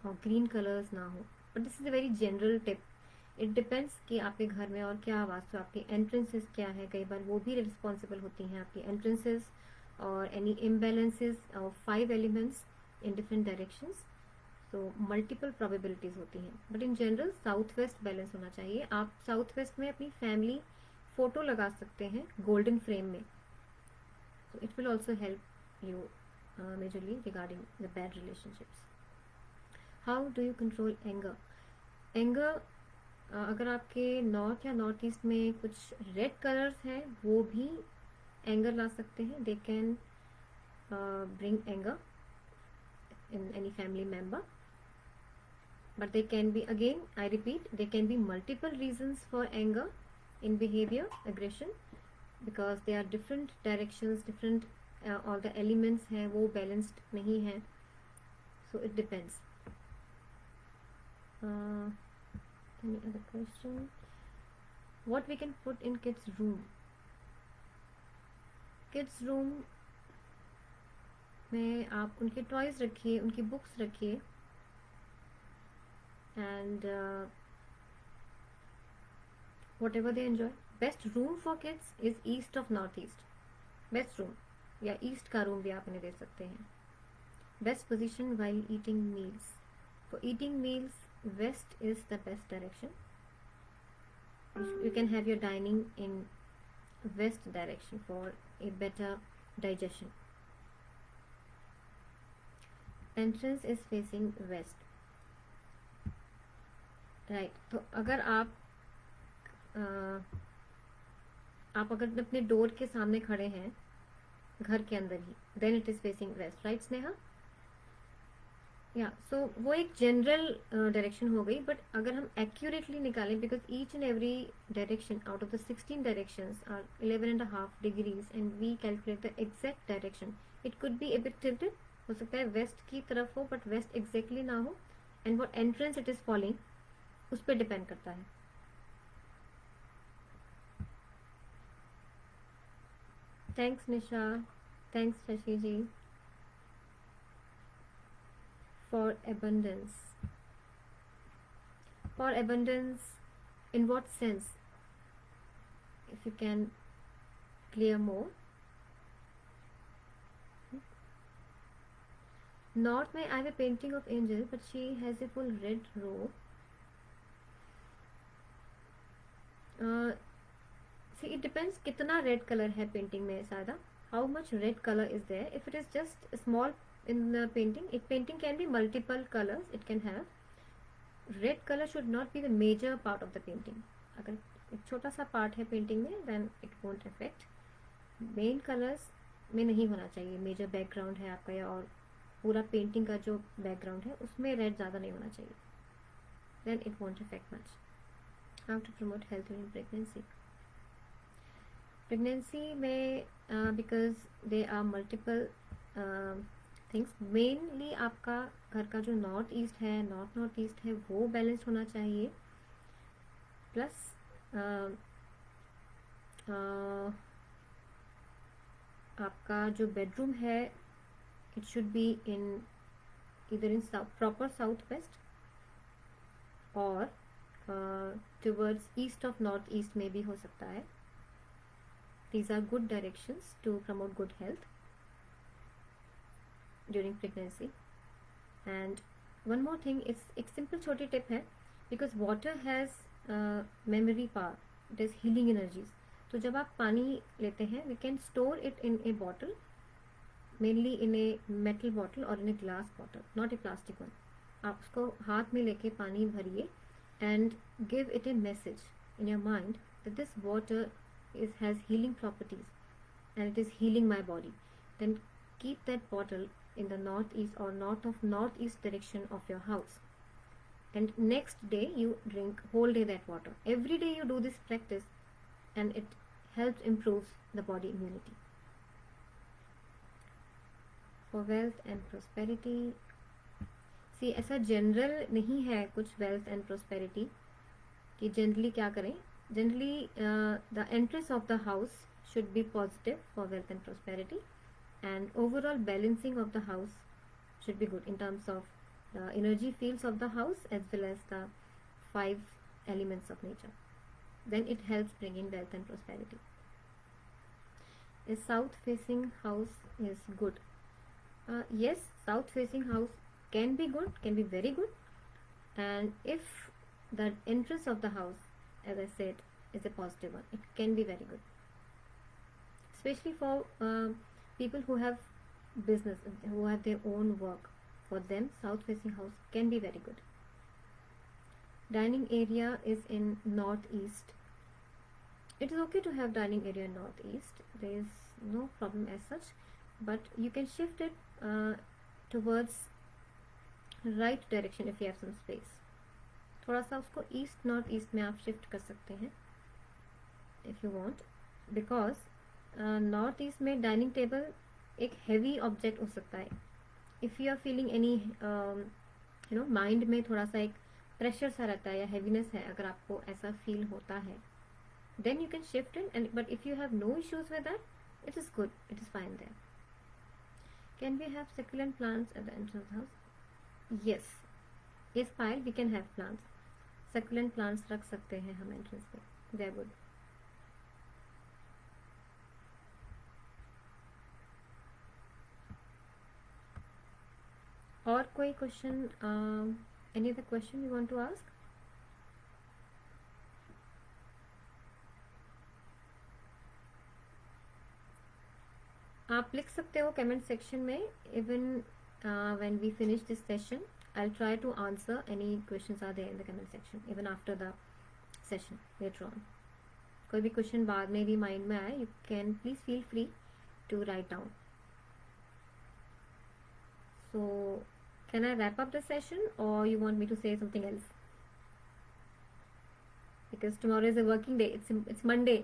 और ग्रीन कलर्स ना हो. But this is a very general tip. It depends कि आपके घर में और क्या वास्तु, आपकी एंट्रेंसेस क्या है. कई बार वो भी रिस्पॉन्सिबल होती हैं आपकी एंट्रेंसेस और any imbalances of 5 elements in different directions. तो मल्टीपल प्रोबेबिलिटीज़ होती हैं. But in general south west balance होना चाहिए. आप साउथ वेस्ट में अपनी फैमिली फ़ोटो लगा सकते हैं गोल्डन फ्रेम में. so it will also help you majorly regarding the bad relationships. How do you control anger? अगर आपके नॉर्थ या नॉर्थ ईस्ट में कुछ रेड कलर्स हैं वो भी एंगर ला सकते हैं. They can bring anger in any family member, but they can be, again I repeat, there can be multiple reasons for anger in behavior, aggression, because they are different directions, different all the elements हैं वो balanced नहीं है. So it depends. Any other question? What we can put in kids room? Kids room में आप उनके toys रखिए, उनकी books रखिए. And whatever they enjoy. Best room for kids is east of north east. Best room या east का room भी आप उन्हें दे सकते हैं. Best position while eating meals. For eating meals west is the best direction. You can have your dining in west direction for a better digestion. Entrance is facing west. Right. तो अगर आप अगर अपने डोर के सामने खड़े हैं घर के अंदर ही, then it is facing west. Right Sneha? या सो वो एक जनरल डायरेक्शन हो गई, बट अगर हम एक्यूरेटली निकालें, because each and every direction out of the 16 directions are 11.5 degrees and we calculate the exact direction, it could be a bit tilted, हो सकता है वेस्ट की तरफ हो बट वेस्ट एग्जैक्टली ना हो, and what entrance it is following उस पर डिपेंड करता है. Thanks Nisha, thanks Shashi ji. For abundance. For abundance, in what sense? If you can clear more. North में I have a painting of angel, but she has a full red robe. See, it depends कितना red color है painting में ज़्यादा. How much red color is there? If it is just small in the painting, a painting can be multiple colors. It can have. Red color should not be the major part of the painting. अगर एक छोटा सा part है painting में, then it won't affect. Main colours में नहीं होना चाहिए. मेजर बैकग्राउंड है आपका या और पूरा पेंटिंग का जो बैकग्राउंड है उसमें रेड ज़्यादा नहीं होना चाहिए, then it won't affect much. How to promote health in pregnancy. Pregnancy में because they are multiple things, mainly आपका घर का जो नॉर्थ ईस्ट है, नॉर्थ ईस्ट है, वो बैलेंस्ड होना चाहिए. प्लस आपका जो बेडरूम है, इट शुड बी इन इधर इन प्रॉपर साउथ वेस्ट और towards east of north east में भी हो सकता है. These are good directions to promote good health during pregnancy. And one more thing is एक simple छोटी tip है, because water has memory power, it has healing energies. तो जब आप पानी लेते हैं, we can store it in a bottle, mainly in a metal bottle or in a glass bottle, not a plastic one. आप उसको हाथ में लेके पानी भरिए and give it a message in your mind that this water has healing properties and it is healing my body. Then keep that bottle in the northeast or northeast direction of your house, and next day you drink whole day that water. Every day you do this practice and it helps improves the body immunity. For wealth and prosperity, see ऐसा general नहीं है कुछ wealth and prosperity कि generally क्या करें. Generally, the entrance of the house should be positive for wealth and prosperity, and overall balancing of the house should be good in terms of the energy fields of the house as well as the 5 elements of nature. Then it helps bringing wealth and prosperity. A south facing house is good. Yes, south facing house can be good, can be very good, and if the entrance of the house, as I said, is a positive one, it can be very good, especially for people who have business, who have their own work. For them, south facing house can be very good. Dining area is in northeast. It is okay to have dining area in northeast, there is no problem as such, but you can shift it towards right direction if you have some space. थोड़ा सा उसको east north east में आप shift कर सकते हैं if you want, because north east में dining table एक हैवी ऑब्जेक्ट हो सकता है. If you are feeling any you know mind में थोड़ा सा एक प्रेशर सा रहता है या हैवीनेस है, अगर आपको ऐसा फील होता है, then you can shift in. And but if you have no issues with that, it is good, it is fine there. Can we have succulent plants at the entrance house? Yes, is file we can have plants. Succulent plants रख सकते हैं हम entrance पे, they are good. और कोई question, any other question you want to ask? आप लिख सकते हो कमेंट सेक्शन में. Even when we finish this session, I'll try to answer any questions are there in the comment section even after the session later on. कोई भी question बाद में भी माइंड में आए, you can please feel free to write down. So Can I wrap up the session or you want me to say something else? Because tomorrow is a working day. It's Monday.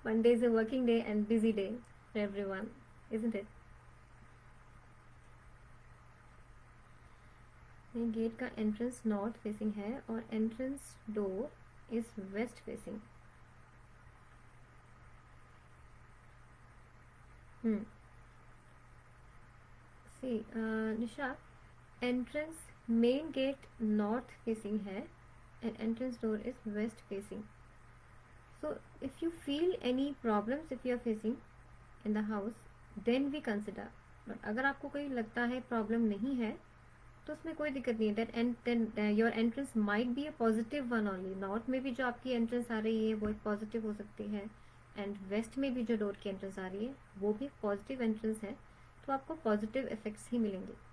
Monday is a working day and busy day for everyone, isn't it? Gate का entrance north facing है और entrance door is west facing. See Nisha, entrance main gate north facing है and entrance door is west facing. So if you feel any problems if you are facing in the house, then we consider. But अगर आपको कोई लगता है problem नहीं है तो उसमें कोई दिक्कत नहीं है. That and then your entrance might be a positive one only. North में भी जो आपकी एंट्रेंस आ रही है वो एक पॉजिटिव हो सकती है, एंड वेस्ट में भी जो डोर की एंट्रेंस आ रही है वो भी एक पॉजिटिव एंट्रेंस है. तो आपको पॉजिटिव इफेक्ट्स ही मिलेंगे.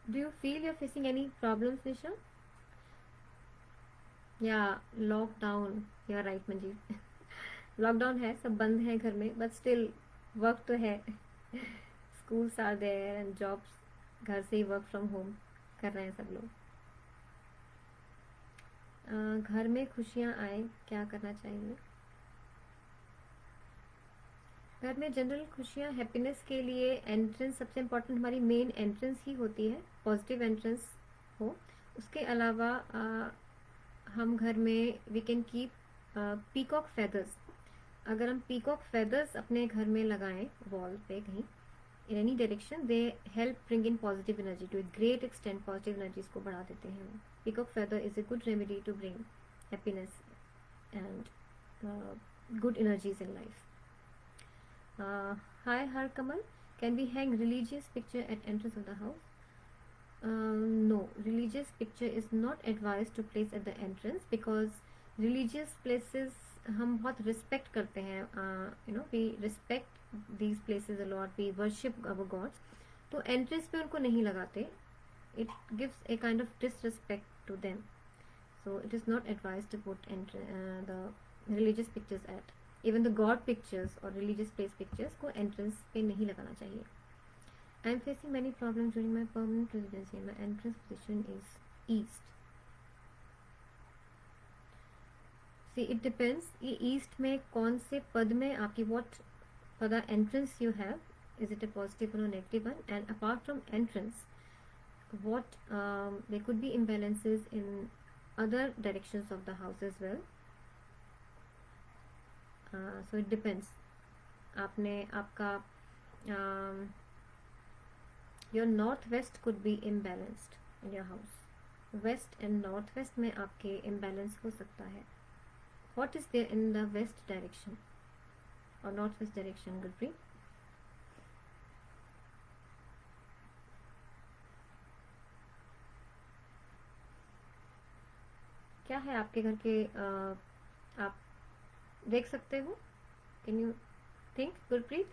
Do you feel you're facing any problems, Nisha? Yeah, lockdown. You're right, Manjeet. Lockdown है, सब बंद है घर में, बट स्टिल वर्क तो है. Schools are there and jobs, घर से ही वर्क फ्रॉम होम कर रहे हैं सब लोग. घर में खुशियाँ आए, क्या करना चाहिए? घर में जनरल खुशियाँ, हैप्पीनेस के लिए एंट्रेंस सबसे इम्पोर्टेंट, हमारी मेन एंट्रेंस ही होती है, पॉजिटिव एंट्रेंस हो. उसके अलावा हम घर में we can keep peacock feathers. अगर हम पीकॉक फेदर्स अपने घर में लगाएं वॉल पे कहीं in any direction, they help bring in positive energy to a great extent. Positive energies को बढ़ा देते हैं. Peacock feather is a good remedy to bring happiness and good energies in life. Hi Harkamal, can we hang religious picture at entrance of the house? No, religious picture is not advised to place at the entrance because religious places हम बहुत respect करते हैं. We respect these places a lot, we worship our gods. तो entrance पे उनको नहीं लगाते. It gives a kind of disrespect to them. So it is not advised to put the religious pictures at. Even the god pictures or religious place pictures को entrance पे नहीं लगाना चाहिए. I am facing many problems during my permanent residency and my entrance position is east. See, it depends. ये east में कौन से पद में आपकी what पदा entrance you have, is it a positive one or negative one? And apart from entrance, what there could be imbalances in other directions of the house as well. So it depends. आपने आपका your northwest could be imbalanced in your house. West and northwest में आपके imbalance हो सकता है. What is there in the west direction or northwest direction, Gurpreet? क्या है आपके घर के आप देख सकते हो? Can you think, Gurpreet?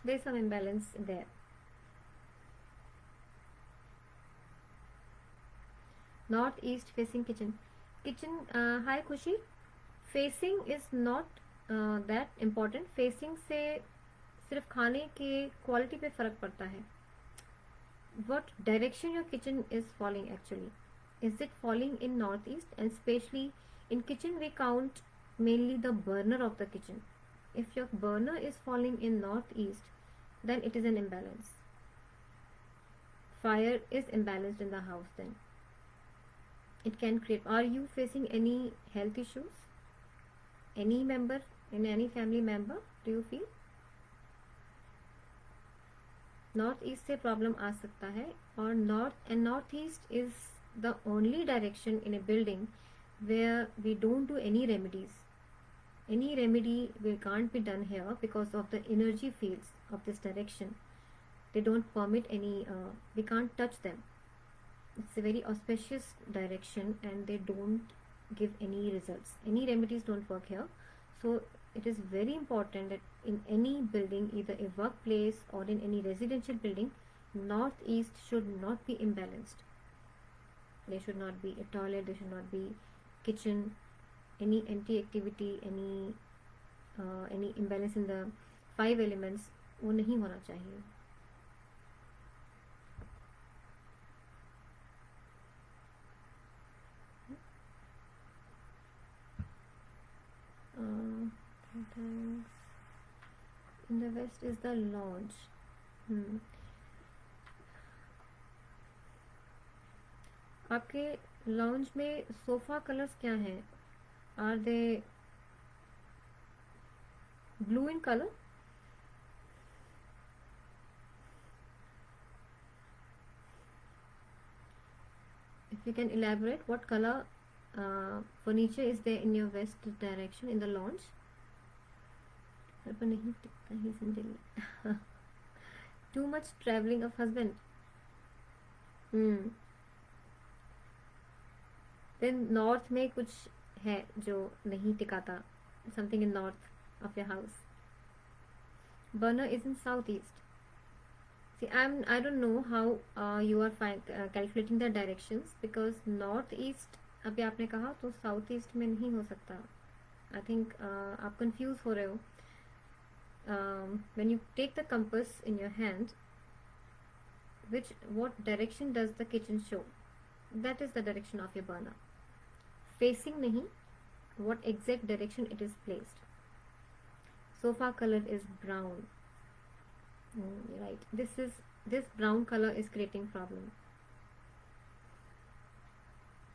There is some imbalance there. North east facing kitchen. Hi Khushi, facing is not that important. Facing से सिर्फ खाने के क्वालिटी पे फर्क पड़ता है. what direction your kitchen is falling actually. Is it falling in northeast? And especially in kitchen we count mainly the burner of the kitchen. If your burner is falling in northeast, then it is an imbalance. Fire is imbalanced in the house then. It can create. Are you facing any health issues? Any member, in any family member, do you feel? North east से problem आ सकता है. और north east is the only direction in a building where we don't do any remedies. Any remedy will can't be done here because of the energy fields of this direction. They don't permit any, we can't touch them. It's a very auspicious direction and they don't give any results. Any remedies don't work here. So it is very important that in any building, either a workplace or in any residential building, northeast should not be imbalanced. There should not be a toilet, there should not be kitchen, any empty activity, any imbalance in the 5 elements, वो नहीं होना चाहिए. Thanks. In the west is the lounge. आपके lounge में sofa colours क्या हैं? Are they blue in colour? If you can elaborate, what color furniture is there in your west direction in the lounge? पर नहीं टिकता ही जिंदगी. Too much traveling of husband. Then north में कुछ है जो नहीं टिकाता. Something in north of your house. Burner is in southeast. See, I don't know how you are calculating the directions, because northeast अभी आपने कहा तो southeast में नहीं हो सकता. I think आप confuse हो रहे हो. When you take the compass in your hand, what direction does the kitchen show? That is the direction of your burner. Facing nahi, what exact direction it is placed. Sofa color is brown. Right. This brown color is creating problem.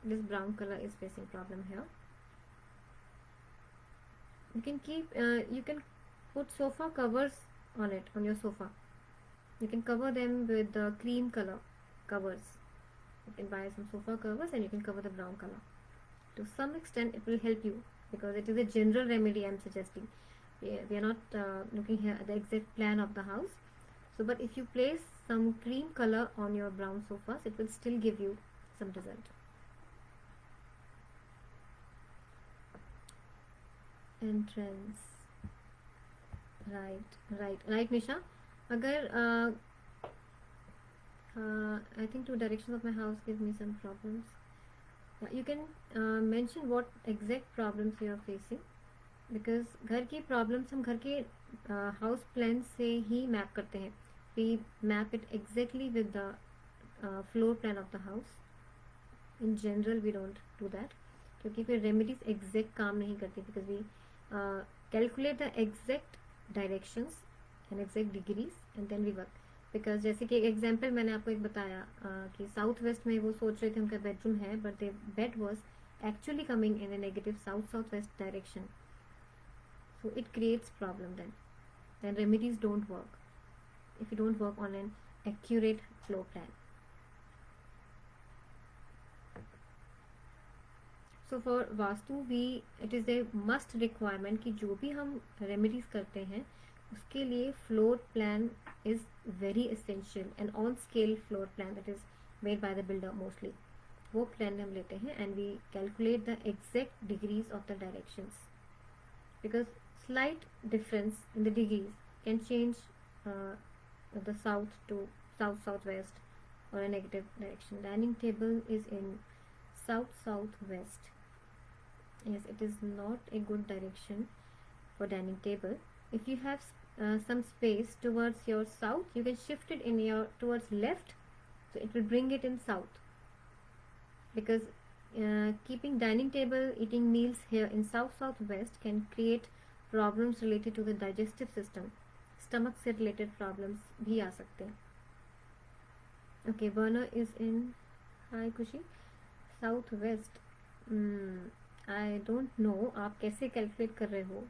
This brown color is facing problem here. You can you can put sofa covers on it, on your sofa. You can cover them with the cream color covers. You can buy some sofa covers and you can cover the brown color. To some extent it will help you, because it is a general remedy I am suggesting. We are not looking here at the exact plan of the house. So, but if you place some cream color on your brown sofas, it will still give you some result. Entrance. Right, Nisha. Agar I think 2 directions of my house give me some problems. You can mention what exact problems you are facing, because घर की problems हम घर के house plan से ही map करते हैं. We map it exactly with the floor plan of the house. In general we don't do that, क्योंकि फिर remedies exact काम नहीं करती, because we calculate the exact directions and exact degrees and then we work. Because जैसे कि example मैंने आपको एक बताया कि साउथ वेस्ट में वो सोच रहे थे उनका बेडरूम है, but the bed was actually coming in A negative south west direction. So it creates problem. then remedies don't work if you don't work on an accurate floor plan. So for vastu it is a must requirement कि जो भी हम remedies करते हैं उसके लिए floor plan is very essential, and on scale floor plan that is made by the builder mostly. वो plan हम लेते हैं and we calculate the exact degrees of the directions, because slight difference in the degrees can change the south to southwest or a negative direction. Dining table is in southwest. Yes, it is not a good direction for dining table. If you have some space towards your south, you can shift it in your towards left, so it will bring it in south. Because keeping dining table, eating meals here in southwest can create problems related to the digestive system. Stomach से related problems भी आ सकते हैं. Okay, burner is in, hi Kushi, southwest. I don't know आप कैसे calculate कर रहे हो,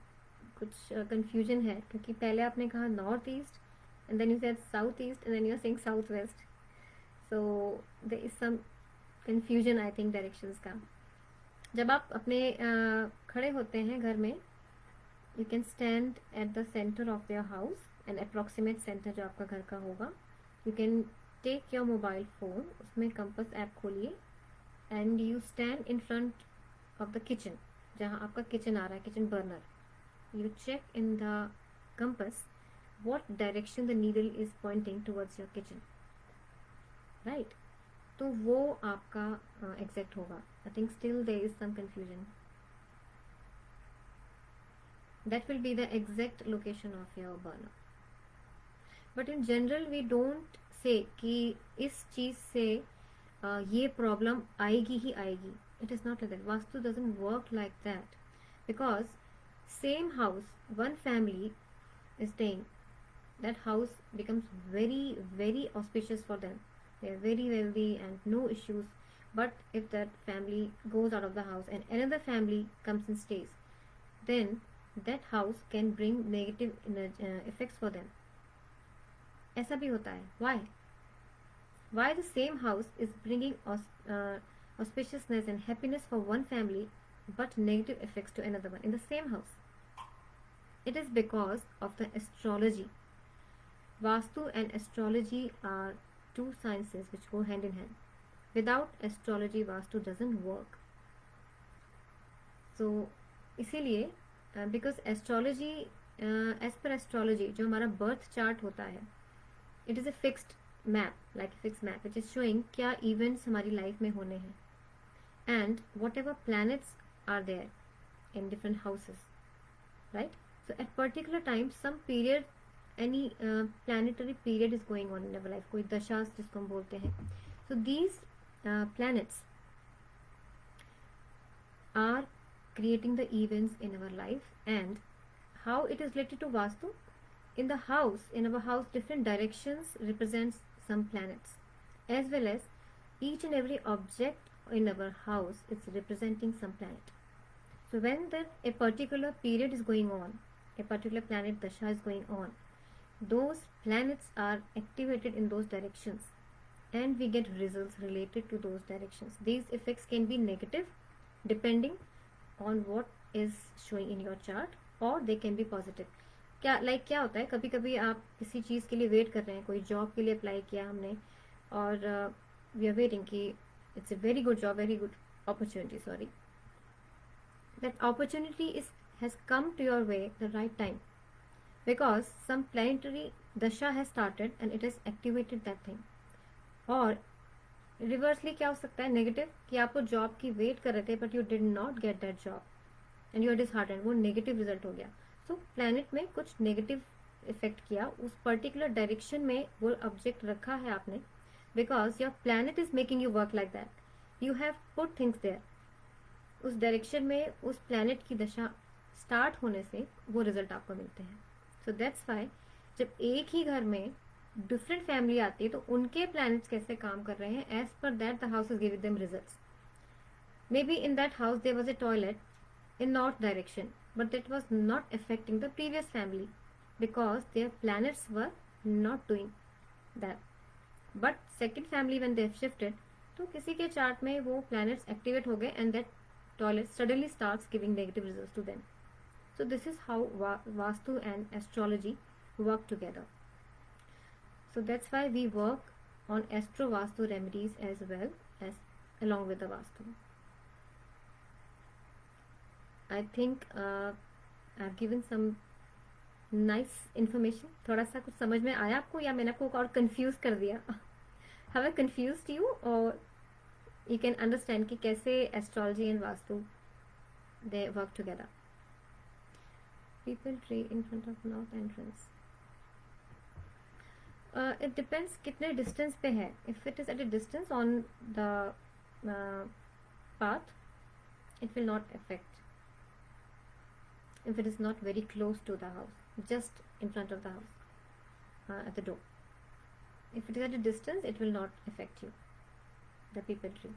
कुछ confusion है, क्योंकि पहले आपने कहा north east and then you said south east and then you are saying southwest, so there is some confusion I think directions का. जब आप अपने खड़े होते हैं घर में, you can stand at the center of your house, an approximate center जो आपका घर का होगा. You can take your mobile phone, उसमें compass app खोलिए and you stand in front of the kitchen, जहाँ आपका kitchen आ रहा है, kitchen burner. You check in the compass what direction the needle is pointing towards your kitchen, right? तो वो आपका exact होगा. I think still there is some confusion. That will be the exact location of your burner. But in general we don't say कि इस चीज़ से ये problem आएगी ही आएगी. It is not like that. Vastu doesn't work like that, because same house, one family is staying, that house becomes very very auspicious for them. They are very wealthy and no issues. But if that family goes out of the house and another family comes and stays, then that house can bring negative effects for them. ऐसा भी होता है. Why the same house is bringing auspiciousness and happiness for one family but negative effects to another one in the same house? It is because of the astrology. Vastu and astrology are two sciences which go hand in hand. Without astrology, Vastu doesn't work. So इसीलिए because astrology, as per astrology जो हमारा birth chart होता है, it is a fixed map, like fix map which is showing क्या events हमारी life में होने हैं, and whatever planets are there in different houses, right. So at particular time some period, any planetary period is going on in our life, कोई दशा जिसको हम बोलते हैं. So these planets are creating the events in our life. And how it is related to Vastu? In the house, in our house, different directions represents some planets, as well as each and every object in our house is representing some planet. So when a particular period is going on, a particular planet dasha is going on, those planets are activated in those directions and we get results related to those directions. These effects can be negative depending on what is showing in your chart, or they can be positive. क्या होता है, कभी कभी आप किसी चीज़ के लिए wait कर रहे हैं, कोई जॉब के लिए अप्लाई किया हमने और वी आर वेटिंग कि it's a very good job, very good opportunity, sorry, that opportunity has come to your way the right time, because some planetary dasha has started and it has activated that thing. और reversely क्या हो सकता है, negative, कि आप वो job की wait कर रहे थे but you did not get that job and you are disheartened, वो नेगेटिव रिजल्ट हो गया. सो प्लैनेट में कुछ नेगेटिव इफेक्ट किया, उस पर्टिकुलर डायरेक्शन में वो ऑब्जेक्ट रखा है आपने, because your planet is making you work like that, you have put things there. उस डायरेक्शन में उस प्लैनेट की दशा स्टार्ट होने से वो रिजल्ट आपको मिलते हैं. सो दैट्स वाई जब एक ही घर में डिफरेंट फैमिली आती है तो उनके प्लैनेट्स कैसे काम कर रहे हैं, as per that the house is giving them results. Maybe in that house there was a toilet in north direction, but that was not affecting the previous family because their planets were not doing that. But second family when they have shifted, तो किसी के chart में वो planets activate हो गए and that toilet suddenly starts giving negative results to them. So this is how Vastu and astrology work together. So that's why we work on Astro Vastu remedies as well as along with the Vastu. I think I've given some nice information. थोड़ा सा कुछ समझ में आया आपको, या मैंने आपको और कंफ्यूज कर दिया? Have I confused you, or you can understand कि कैसे astrology and vastu they work together? People tree in front of north entrance. It depends कितने distance पे है. If it is at a distance on the path, it will not affect. If it is not very close to the house, just in front of the house, at the door. If it is at a distance, it will not affect you, the people tree.